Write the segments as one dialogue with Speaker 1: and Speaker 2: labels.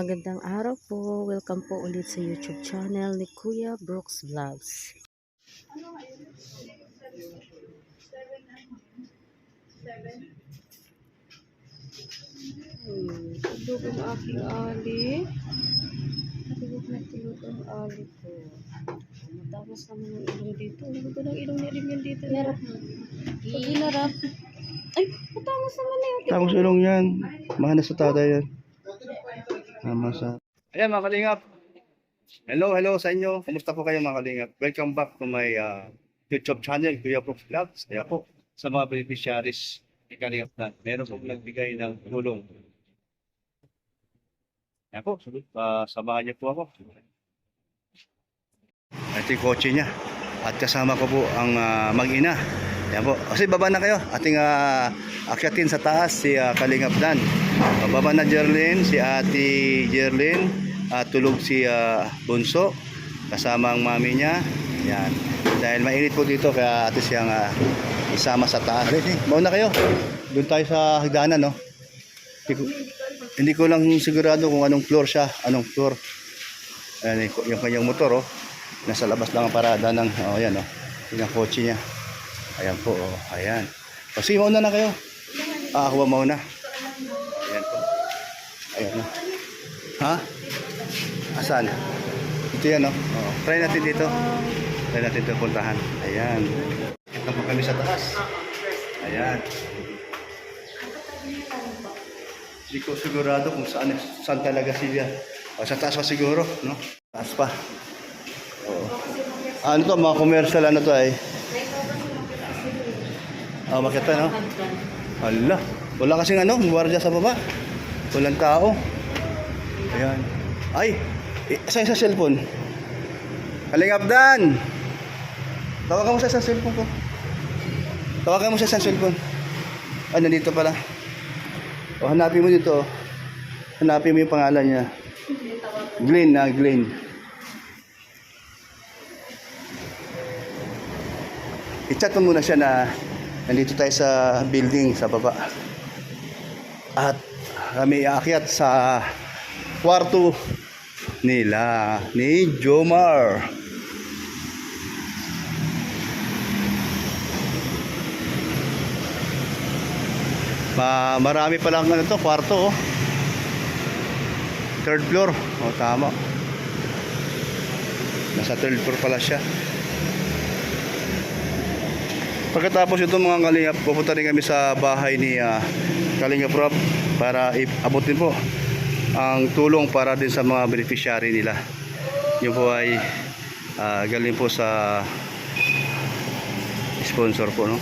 Speaker 1: Magandang araw po. Welcome po ulit sa YouTube channel ni Kuya Brooks Vlogs. Tulog ang aking ali. Tulog na tulog ang ali ko. Matamas naman ang ilong dito. Ano ba ng ilong ni Rimyan dito? Hinarap mo. Pag hinarap. Ay, matamas naman na yun.
Speaker 2: Tapos ilong yan. Mahana sa tada yan. Masa. Ayan mga kalingap. Hello sa inyo. Kumusta po kayo mga kalingap? Welcome back to my YouTube channel, Kuya Brooks Vlogs. Kaya po, sa mga beneficiaries ni Kalingap na meron po nagbigay ng tulong. Kaya po, samahan niyo po ako. Ito yung kotse niya. At kasama ko po ang mag-ina. Yan po. Kasi baba na kayo. Ating akyatin sa taas si Kalingap Dan. Baba na Jerlyn, si Ate Jerlyn. Tulog si Bunso. Kasama ang mami niya. Yan. Dahil mainit po dito kaya ate siyang isama sa taas. Mauna kayo. Doon tayo sa hagdanan, no? Hindi ko lang sigurado kung anong floor siya. Anong floor. Ayan, yung kanyang motor, oh. Nasa labas lang ang parada ng, ayan, oh. Yung kotse niya. Ayan po, oh. Ayan. O, sige, mauna na kayo. Ako ba mauna? Ayan po. Ayan, oh. Ha? Asan? Ito yan, oh. Oh. Try natin dito. Try natin ito puntahan. Ayan. Ito po kami sa taas. Ayan. Hindi ko sigurado kung saan talaga sila. O, sa taas pa siguro, no? Taas pa. Oo. Ano to, mga commercial ano to ay? Makita, no? Hala. Wala kasing ano, guwardia sa baba. Walang tao. Ayan. Ay, isa cellphone. Kalingap Dan. Tawagan mo sa isang cellphone ko. Tawagan mo sa isang cellphone. Ah, nandito pala. O, hanapin mo dito. Hanapin mo yung pangalan niya. Glenn, Glenn. I-chat mo muna siya na nandito tayo sa building sa baba. At kami aakyat sa kwarto nila ni Jomar. Marami pa lang ano to, kwarto, oh. Third floor. Oh, tama. Nasa third floor pala siya. Pagkatapos ito mga kalingap, pupunta rin kami sa bahay ni Kalingap Rob para abutin po ang tulong para din sa mga beneficiary nila. Yung po ay galing po sa sponsor po, no?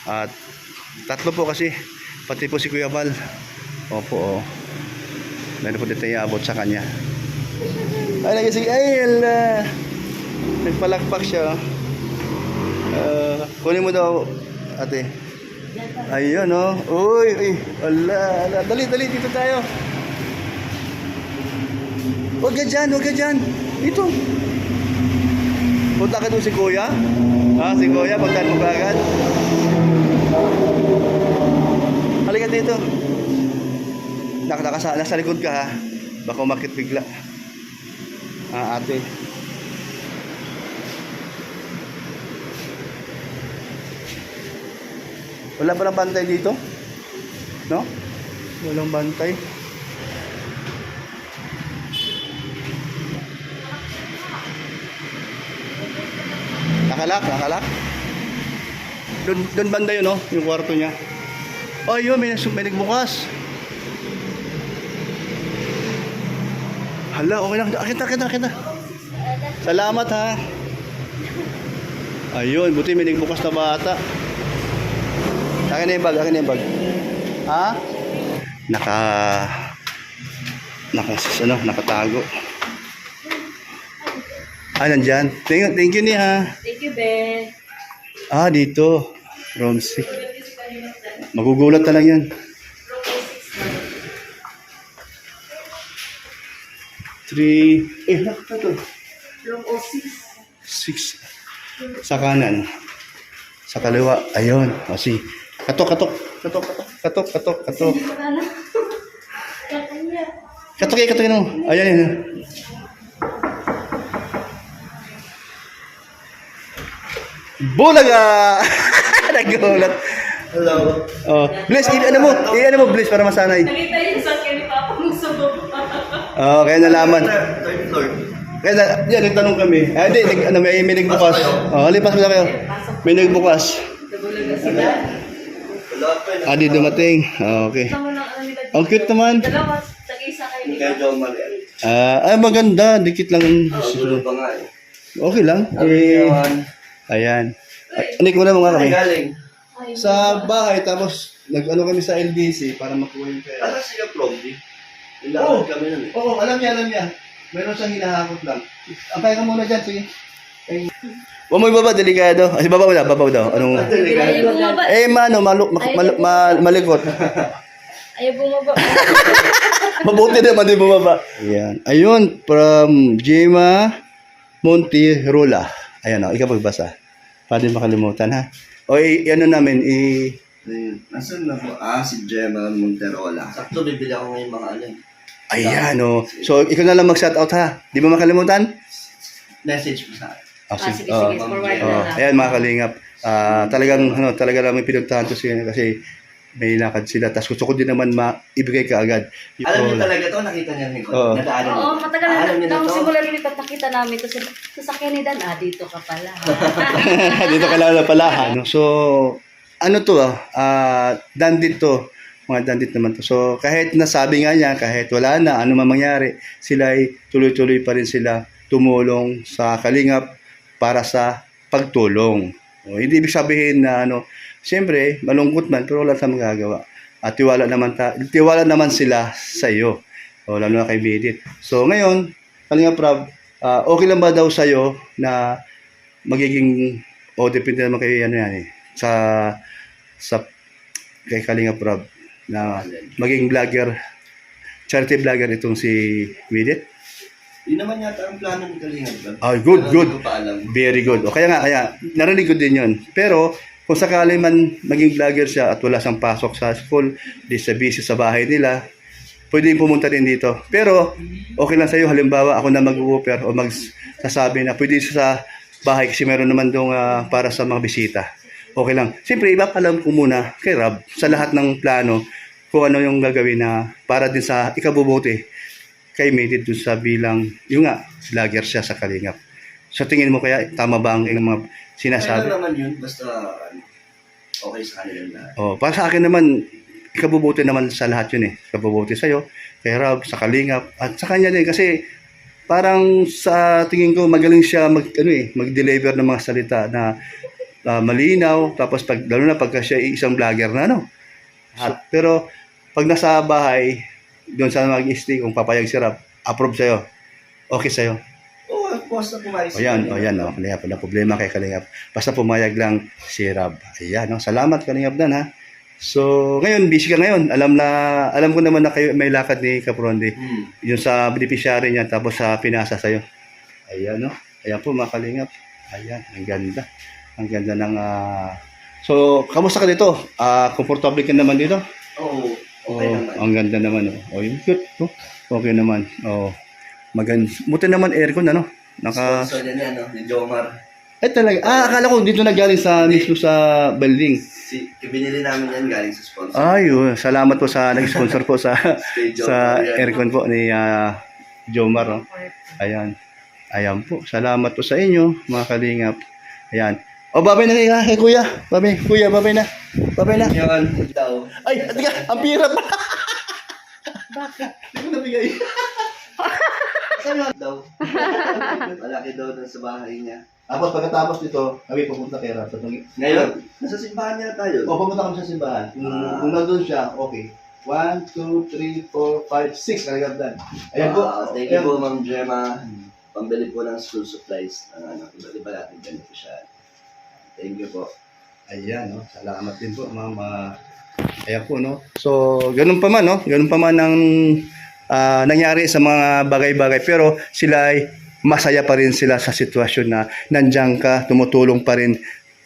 Speaker 2: At tatlo po kasi, pati po si Kuya Val. Opo, oh. Meron po dito iabot sa kanya. Ay, nagising. Ay, ala. Nagpalakpak siya. Kunin mo daw, ate. Ayun, oh. Uy, ala. Dali, dito tayo. Huwag ka dyan. Dito. Punta ka doon si Kuya. Si Kuya, puntahan mo ba agad? Halika dito. Nasa likod ka, ha. Baka umakit bigla. Ate. Wala pa lang bantay dito? No? Walang bantay. Nakalak. Doon banda yun, no? Yung kwarto niya. Oh, yun, may nagbukas. Hala, okay lang. Akita. Salamat, ha. Ayun, buti may nagbukas na bata. Akin na yung bag. Ha? Nakatago. Nandyan. Thank you niya.
Speaker 1: Thank you, be.
Speaker 2: Dito. Room 6. Magugulat na lang yan. Nakita to.
Speaker 1: Room
Speaker 2: 6. Sa kanan. Sa kaliwa. Ayun. Si. Katok. Katuki mo. Ayan, yan. Bulaga! Nagulat.
Speaker 3: Hello.
Speaker 2: Oh, Bliss, ano mo, Bliss, para masanay.
Speaker 1: Nakita yung sa akin ni Papa mo sa baba.
Speaker 2: Oo, kaya nalaman.
Speaker 3: Third floor.
Speaker 2: Kaya yan, nagtanong kami. Hindi, may nagbukas. Oh, lipas mo na kayo. May nagbukas.
Speaker 1: Nabulaga sila.
Speaker 3: Wala pa yun.
Speaker 2: Di dumating. Okay.
Speaker 1: Tama na ano nila.
Speaker 2: Ang cute naman.
Speaker 1: Dalawa, tag-isa kayo ni
Speaker 3: Kaya
Speaker 1: Papa.
Speaker 3: Jomar yan.
Speaker 2: Maganda. Dikit lang.
Speaker 3: Gulo pa nga eh.
Speaker 2: Okay lang.
Speaker 3: Yun.
Speaker 2: Ayan. Anik mo na mga kami.
Speaker 3: Ay, galing.
Speaker 1: Ay,
Speaker 2: Sa bahay, tapos nag-ano kami sa LBC para makuha yung pera.
Speaker 3: Ano siya Promdi?
Speaker 2: Oo.
Speaker 3: Ilakad kami nun eh.
Speaker 2: Oo, alam niya. Meron siyang hinahakot lang. Ampay ka muna dyan, sige. Huwag mo ibaba, delikado. Ay, babaw daw. Anong...
Speaker 1: Ayaw bumaba.
Speaker 2: Mano, malikot.
Speaker 1: Ayaw bumaba.
Speaker 2: Mabuti naman din bumaba. Ayan. Ayun, from Gemma Montirola. Ayan o, ikaw magbasa. Para din makalimutan, ha? O, ano namin,
Speaker 3: Ayun. Nasaan na po? Si Gemma Monterola. Sakto, bibili ako ngayon mga ano eh.
Speaker 2: Ayan o. So, ikaw na lang mag-shoutout, ha? Di ba makalimutan?
Speaker 3: Message mo sa akin.
Speaker 1: Sige, forward na lang.
Speaker 2: Ayan, mga kalingap. Talaga namin pinagtahan to sila kasi may lakad sila. Tapos gusto ko din naman maibigay ka agad.
Speaker 3: Alam niyo talaga to, nakita niya rin ko.
Speaker 2: Oo.
Speaker 3: Nadaanan niyo.
Speaker 1: Oo, matagal
Speaker 3: Alam
Speaker 1: na.
Speaker 3: niyo
Speaker 1: Nung
Speaker 3: to.
Speaker 1: simula rin ipapakita namin ito sa sasakyan ni Dan. Dito ka pala.
Speaker 2: Dito ka lang na pala. Ano? So, ano to dandit to. Mga dandit naman to. So, kahit nasabi nga niya, kahit wala na, ano man mangyari, sila ay tuloy-tuloy pa rin sila tumulong sa kalingap para sa pagtulong. Hindi ibig sabihin na siyempre, malungkot man, pero wala tayong magagawa. At tiwala naman sila sa iyo. Lalo na kay Bidit. So, ngayon, Kalingap Rob, okay lang ba daw sa iyo na magiging, depende naman kay kay Kalingap Rob, na maging vlogger, charity vlogger itong si Bidit?
Speaker 3: Yun naman yata ang plano ni Kalingap.
Speaker 2: Good.
Speaker 3: Hindi ko pa alam.
Speaker 2: Very good. Kaya narinig ko din yun. Pero, kung sakali man maging vlogger siya at wala siyang pasok sa school, di sa busy sa bahay nila, pwede pumunta din dito. Pero, okay lang sa'yo, halimbawa, ako na mag-offer o magsasabi na pwede sa bahay kasi meron naman doon para sa mga bisita. Okay lang. Siyempre, ipapalam ko muna kay Rob sa lahat ng plano kung ano yung gagawin na para din sa ikabubuti kay Medit dun sa bilang, vlogger siya sa Kalingap. So tingin mo kaya, tama ba ang mga sinasabi?
Speaker 3: Kaya naman yun, basta okay sa kanila lahat.
Speaker 2: Para sa akin naman, ikabubuti naman sa lahat yun eh. Ikabubuti sa'yo, kay Rob, sa Kalingap, at sa kanya din kasi parang sa tingin ko magaling siya mag-deliver ng mga salita na malinaw, tapos lalo na pagka siya isang vlogger na pero pag nasa bahay, doon sa mag-stay, kung papayag si Rob, approve sa'yo. Okay sa'yo.
Speaker 3: Oo, basta pumayag si
Speaker 2: Ayan,
Speaker 3: Kalingap.
Speaker 2: Kalingap, wala problema kay Kalingap. Basta pumayag lang si Rob. Ayan, salamat Kalingap Dan, ha. So, ngayon, busy ka ngayon. Alam ko naman na kayo may lakad ni Caprondi. Yung sa beneficiary niya, tapos sa pinasa sa'yo. Ayan, Ayan po, mga Kalingap. Ayan, ang ganda. Ang ganda ng... So, kamusta ka dito? Komportable ka naman dito?
Speaker 3: Oo, okay naman.
Speaker 2: Ang ganda naman, yung cute, Okay naman, maganda. Buti naman aircon,
Speaker 3: Sponsor niya ni Jomar.
Speaker 2: Talaga. Akala ko dito na galing mismo sa building.
Speaker 3: Binili namin yan galing sa sponsor.
Speaker 2: Salamat po sa nag-sponsor po sa
Speaker 3: Kay Jomar,
Speaker 2: sa
Speaker 3: yan.
Speaker 2: aircon po ni Jomar. Ayan. Ayan po. Salamat po sa inyo, mga Kalingap. Ayan. Babay na kay Kuya. Kuya, babay na. Babay na.
Speaker 3: Yan, daw.
Speaker 2: Ay, tika, ang pira pa.
Speaker 1: Bakit?
Speaker 2: Hindi ko nabigay.
Speaker 3: Daw. Malaki daw dun sa bahay niya.
Speaker 2: Tapos pagkatapos nito, kami pupunta kay Rap.
Speaker 3: Ngayon, nasa simbahan niya tayo.
Speaker 2: Pupunta kami sa simbahan. Kung nandun siya, okay. 1, 2, 3, 4, 5, 6. Kalagabdan. Ayan po.
Speaker 3: Thank you po, Ma'am Gemma. Pambili po ng school supplies. Iba't iba natin beneficiary. Thank you po.
Speaker 2: Ayan, salamat din po, ma'am. Ayan po, So, ganun pa man, Ganun pa man ang nangyari sa mga bagay-bagay. Pero sila ay masaya pa rin sila sa sitwasyon na nandiyan ka, tumutulong pa rin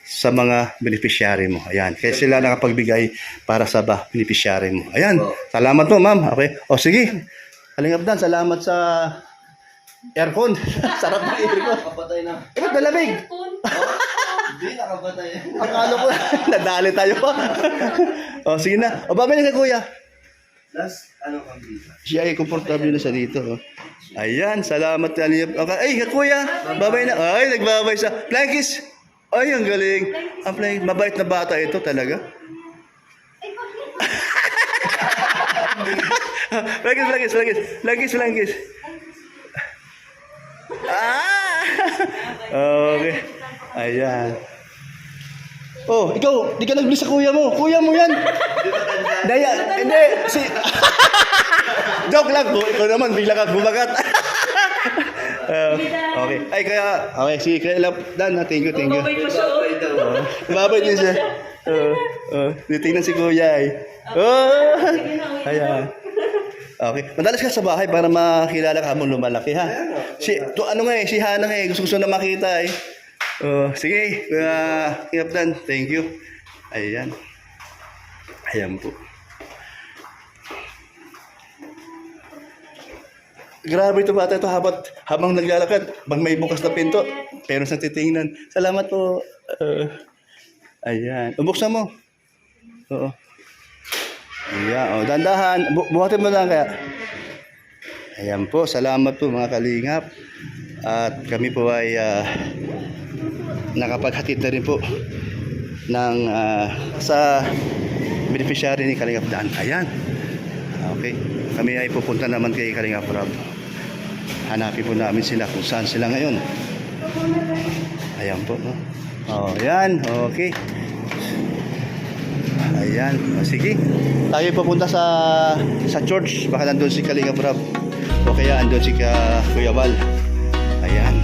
Speaker 2: sa mga beneficiary mo. Ayan, kaya sila nakapagbigay para sa beneficiary mo. Ayan, salamat po, ma'am. Okay. Sige. Kalingap Dan, salamat sa aircon. Sarap ng aircon.
Speaker 3: Nakapatay na.
Speaker 2: Eh, ba't malamig?
Speaker 3: Hindi, nakapatay.
Speaker 2: Akala ko, nadali tayo pa. O, sige na. O, babay na ka, kuya.
Speaker 3: Last, ano kang visa?
Speaker 2: Siya ay komportable na siya dito. Oh. Ayan, salamat. Okay. Ay, kuya, babay na. Ay, nagbabay sa flying kiss. Ay, ang galing. Ang flying, mabait na bata ito talaga. Flying kiss. Ah! Okay. Ayan. Oh, ikaw, di ka nag-bless sa kuya mo. Kuya mo yan. Daya, hindi. Joke lang po. Ikaw naman, bigla ka bumagat. Okay. Ay, kaya, okay, sige, kaya Dan, thank you.
Speaker 3: Babay daw.
Speaker 2: Babay din siya. Titingnan si kuya eh. Oh, ayan. Okay. Madalas ka sa bahay para makilala ka mo lumalaki ha. Si Hana gusto na makita eh. Sige, Dan, thank you. Ayan. Ayan po. Grabe ito bata ito habang naglalakad, bang may bukas na pinto, pero sa titingnan. Salamat po. Ayan. Buksan mo. Oo. Ayan. Dandahan. Buhatin mo lang kaya. Ayan po. Salamat po mga kalingap. At kami po ay nakapaghatid na rin po ng sa beneficiary ni Kalingap Dan. Ayan. Okay. Kami ay pupunta naman kay Kalingap Rob. Hanapin po namin sila kung saan sila ngayon. Ayan po. Ayan. Okay. Ayan. Sige. Tayo pupunta sa church. Baka nandun si Kalingap Rob. O kaya andun si Kuya Val. Ayan.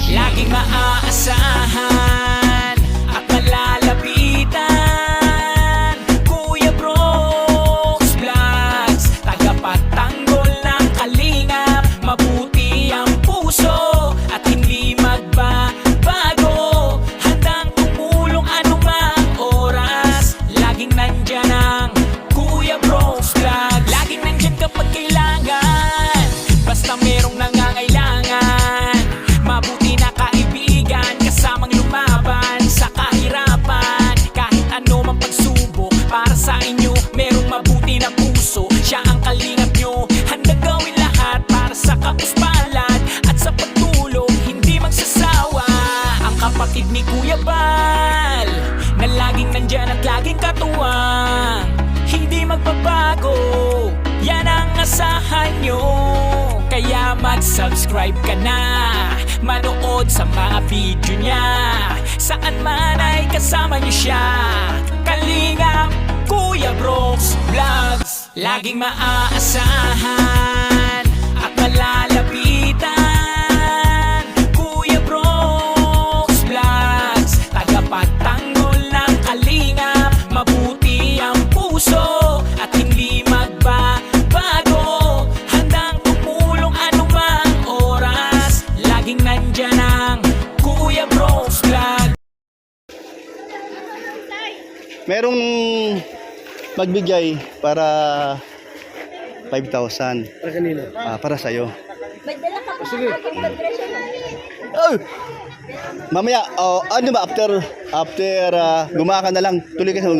Speaker 4: Laging maaasahan at malalapitan. Kuya Brooks Vlogs, tagapagtanggol ng kalingap. Mabuti ang puso at hindi magbabago. Handang tumulong anumang oras. Laging nandyan ang Kuya Brooks Vlogs. Laging nandyan kapag kailangan, basta merong nangangailangan. Mabuti na kaibigan, kasamang lumaban sa kahirapan. Kahit ano mang pagsubok, para sa inyo merong mabuti na puso. Siya ang kalingap nyo, handang gawin lahat para sa kapuspalad at sa pagtulong, hindi magsasawa. Ang kapatid ni Kuya Val, na laging nandyan at laging katuwang, hindi magbabago, yan ang asahan nyo. Kaya mag-subscribe ka na, manood sa mga video niya. Saan man ay kasama niyo siya. Kalingap, Kuya Brooks Vlogs. Laging maaasahan at malalapitan. Kuya Brooks Vlogs, tagapagtanggol ng kalingap. Mabuti ang puso at hindi magbabago. Handang tumulong anumang oras. Laging nandyan ang Kuya Brooks Vlog.
Speaker 2: Merong magbigay para 5,000.
Speaker 5: Para kanino?
Speaker 2: Para sa'yo.
Speaker 5: Sige.
Speaker 2: Oh! Mamaya, ano ba, after gumaka na lang. Tuloy ka sa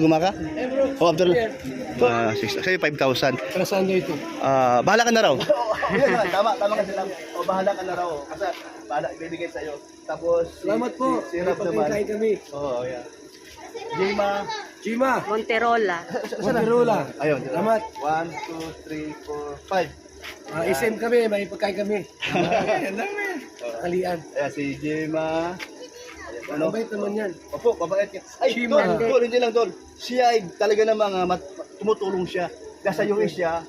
Speaker 2: gumaka? O after, sa'yo 5,000.
Speaker 5: Para saan nyo ito?
Speaker 2: Bahala ka na raw. Tama kasi lang. O bahala ka na raw. Kasi bahala, ibibigay sa'yo. Tapos,
Speaker 5: Salamat po.
Speaker 2: Si Rap naman.
Speaker 5: Pagkain kami.
Speaker 2: Oo, yeah.
Speaker 5: Chima.
Speaker 1: Monterola.
Speaker 5: Monterola.
Speaker 2: Ayun.
Speaker 5: Salamat.
Speaker 2: 1, 2, 3, 4, 5.
Speaker 5: SM kami. May pagkain kami. Kalian.
Speaker 2: Ayan, si Jima.
Speaker 5: Ano? Mabait naman yan.
Speaker 2: Opo, mabait ka. Ay,
Speaker 5: Chima.
Speaker 2: Tol, hindi lang, Tol. Siya ay talaga namang tumutulong siya. Nasa US siya,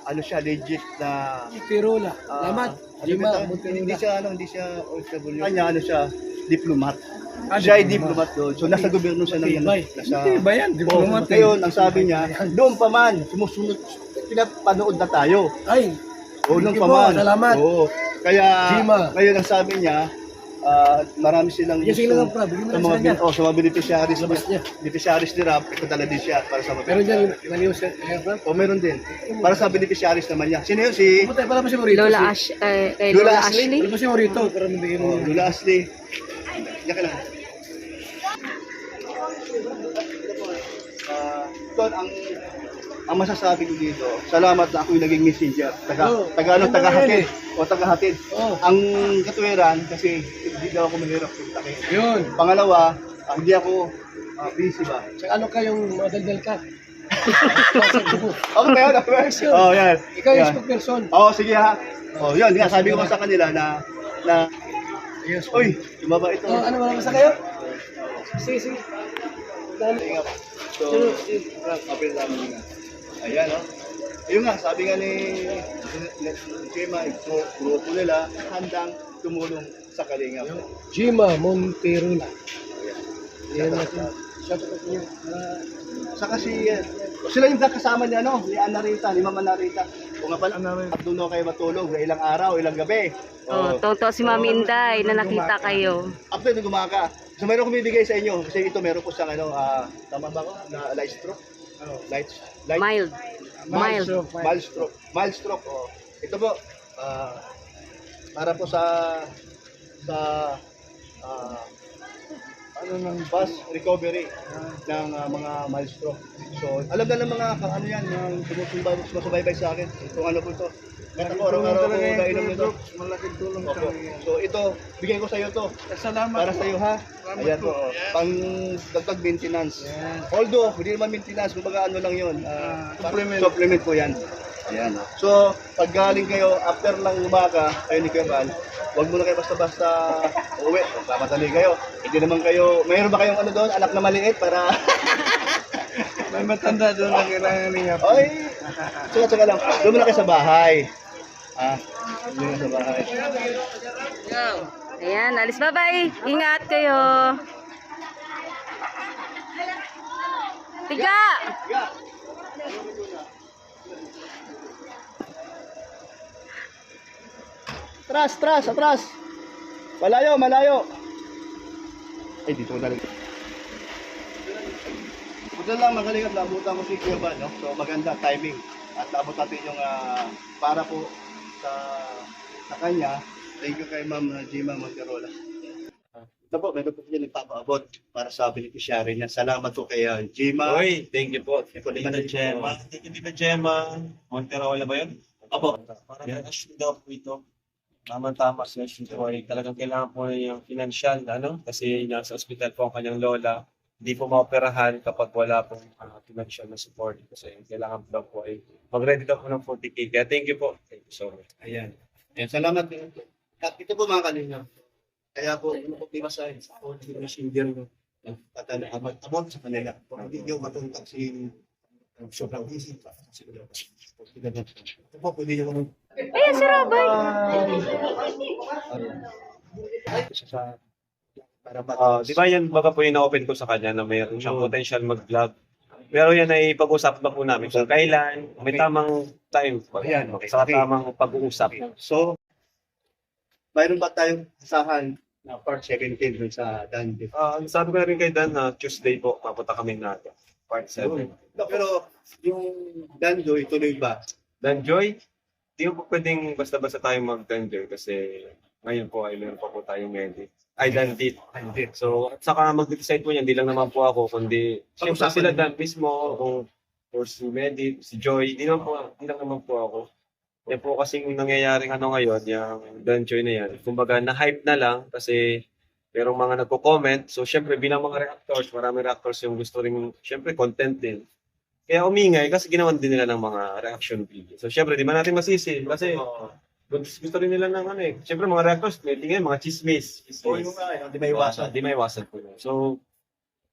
Speaker 2: ano siya, legit na...
Speaker 5: Monterola. Salamat. Chima.
Speaker 2: Hindi siya OFW. Kanya, ano siya, diplomat. Siya ay diplomat doon. So nasa gobyerno siya ng
Speaker 5: Matibay. Matibay yan, diplomat.
Speaker 2: Ngayon, ang sabi niya, doon pa man, sumusunod, pinapanood na tayo.
Speaker 5: Ay,
Speaker 2: Oo, nung
Speaker 5: thank you
Speaker 2: pa
Speaker 5: po,
Speaker 2: man.
Speaker 5: salamat.
Speaker 2: Oo. Kaya,
Speaker 5: Jima.
Speaker 2: ngayon ang sabi niya, marami silang
Speaker 5: Bigyan sila ng pra, bigyan mo
Speaker 2: sa
Speaker 5: lang
Speaker 2: mga,
Speaker 5: sa kanya.
Speaker 2: sa mga beneficiaries,
Speaker 5: Labas niya.
Speaker 2: beneficiaries ni Rap, ito talaga din siya para sa mga
Speaker 5: Pero dyan, naliw siya.
Speaker 2: O meron din. Para sa beneficiaries naman niya. Sino yun? Si
Speaker 5: Pumatay pala pa si Morito.
Speaker 1: Lola kay Lola
Speaker 2: Lola
Speaker 1: Ashley.
Speaker 5: Pala pa si Morito, pero nabigyan mo.
Speaker 2: Lula Ashley. Yan ka lang. Ton, ang masasabi ko dito, salamat na ako yung naging messenger. Tagahatid. O tagahatid.
Speaker 5: Oo.
Speaker 2: Ang katuwiran, kasi hindi daw ako mahirap kontakin.
Speaker 5: Yun.
Speaker 2: Pangalawa, hindi ako busy ba?
Speaker 5: Tsaka ano ka yung madaldal ka?
Speaker 2: Okay ba yun? Oh, yan.
Speaker 5: Ikaw yung
Speaker 2: Yan.
Speaker 5: spokesperson.
Speaker 2: Oo, sige ha. Oh, yun. Nga, sabi ko sa kanila na
Speaker 5: Yes.
Speaker 2: uy, lumaba ito.
Speaker 5: Oh, ano ba basta kayo? Sige, sige.
Speaker 2: Ingat. So, kapil namin nga. Ayan, oh. Ayun nga, sabi nga ni Gemma, grupo nila, handang tumulong sa Kalingap.
Speaker 5: Jima Monterola. Yan natin. Shout out niyo.
Speaker 2: Saka sila yung kasama niya, no? Ni Ana Rita, ni Mama Narita. O nga pala, at doon kayo matulog na ilang araw, ilang gabi.
Speaker 1: Oh, toto si Mami Inday na nakita kayo.
Speaker 2: After nung gumaka. So mayroon ko bibigay sa inyo kasi ito meron ko siyang tama ba ko na light stroke? Light
Speaker 1: Mild. Mild.
Speaker 2: Mild stroke. Oh. Ito po para po sa ng bus recovery ng mga mild stroke. So alam na ng mga ano yan, ng sumusubaybay sa akin. Kung ano po ito. Kahit ako araw-araw ako nainom nito.
Speaker 5: Malaking tulong
Speaker 2: Opo. So ito, bigay ko sa iyo to.
Speaker 5: Salamat.
Speaker 2: Para sa iyo ha. Ayan po. Pang dagdag maintenance. Although, hindi naman maintenance, kumbaga ano lang yun. Supplement po yan. Ayan. So, pag galing kayo, after lang umaga, kayo ni Kuya huwag mo na kayo basta-basta uwi. Magpapadali kayo. Hindi naman kayo, mayroon ba kayong ano doon, anak na maliit para...
Speaker 5: May matanda doon na kailangan niya.
Speaker 2: Ay, tsaka lang. Doon muna kayo sa bahay. Doon sa bahay.
Speaker 1: Ayan, alis bye-bye. Ingat kayo. Tiga!
Speaker 2: Atras! Malayo! Ay, dito ko talaga. Buta lang, magaling at nabutan ko si Kuya Van, no? So, maganda timing. At abot natin yung para po sa kanya. Thank you kay Ma'am Jima Monterola. Ito po, meron po siya nagpapaabot para sa beneficiary niya. Salamat po kay Jima.
Speaker 6: Oy, thank you po.
Speaker 2: Ito din
Speaker 6: Tita Gemma. Tita Gemma. Monterola ba yun? Opo. Para cash daw po ito. Tama-tama sa ito ay talagang kailangan po yung financial, ano? Kasi nasa ospital po ang kanyang lola. Hindi po maoperahan kapag wala pong financial na support. Kasi kailangan po daw po ay mag-ready daw po ng 40K. Kaya thank you po. Thank you so much.
Speaker 2: Ayan. Salamat din. At ito po mga kalinga. Kaya po, di ba sa messenger nyo, abot sa kanila. Kung hindi nyo matuntak si sobrang busy pa. Ito po, pwede nyo
Speaker 1: Ayan si Rabay.
Speaker 2: para ba?
Speaker 6: Di ba yan, baka po yung na-open ko sa kanya na mayroon siyang potential mag-vlog. Pero yan ay pag-usap na po namin kung kailan, may tamang time.
Speaker 2: Ayan, okay.
Speaker 6: Sa tamang pag-uusap.
Speaker 2: So, mayroon ba tayong asahan na part 17 dun sa Dandy?
Speaker 6: Sabi ko na rin kay Dan na Tuesday po, papunta kami na part 7.
Speaker 2: Pero yung Danjoy, tuloy ba?
Speaker 6: Dan Joy, di po pwedeng basta-basta tayo mag-Dan Joy kasi ngayon po ay meron pa po tayong medit. Ay, Dan Dit. So, at saka mag-decide po niyan, hindi lang naman po ako, kundi siyempre sila Dan mismo, or si Medit, si Joy, hindi lang naman po ako. Yan po kasing nangyayaring ano ngayon, yung Dan Joy na yan. Kumbaga, na-hype na lang kasi merong mga nagko-comment. So, syempre, bilang mga reactors, maraming reactors yung gusto rin, syempre, content din. Kaya umingay kasi ginawan din nila ng mga reaction video. So, syempre, di man natin masisi kasi gusto rin nila ng ano eh. Syempre, mga reactors, may tingin, mga chismis.
Speaker 2: Di ba iwasan?
Speaker 6: Di may iwasan po yun. So,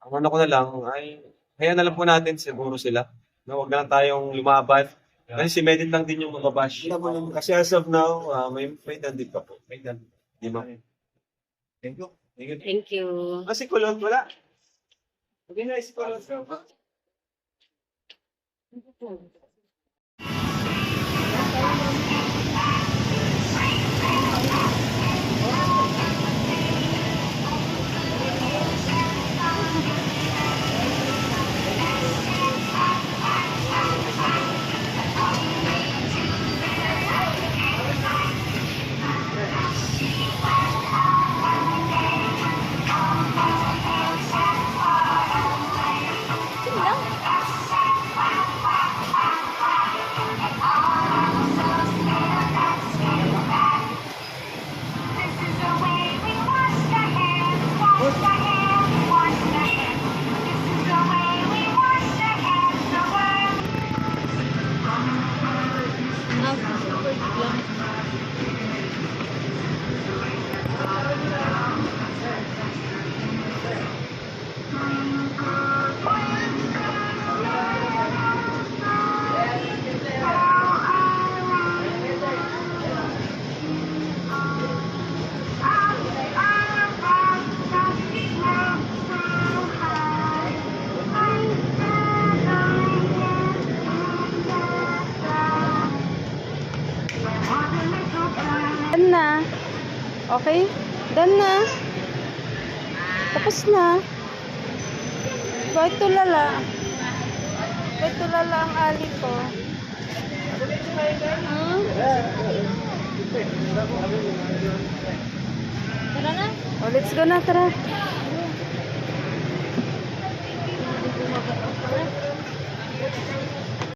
Speaker 6: ang ano ko na lang ay, kaya na lang po natin siguro sila na huwag na lang tayong lumaban. Kasi si Medit lang din yung mababash. Kasi as of now, may dandit pa po. May dandit. Di ba?
Speaker 2: Thank you.
Speaker 1: Thank you.
Speaker 6: Si Kulot, wala. Okay na, si Kulot.
Speaker 1: Done na. Okay? Done na. Tapos na. Bakit tulala? Bakit tulala ang ali ko? Hmm? Tara na. Oh, let's go na, tara.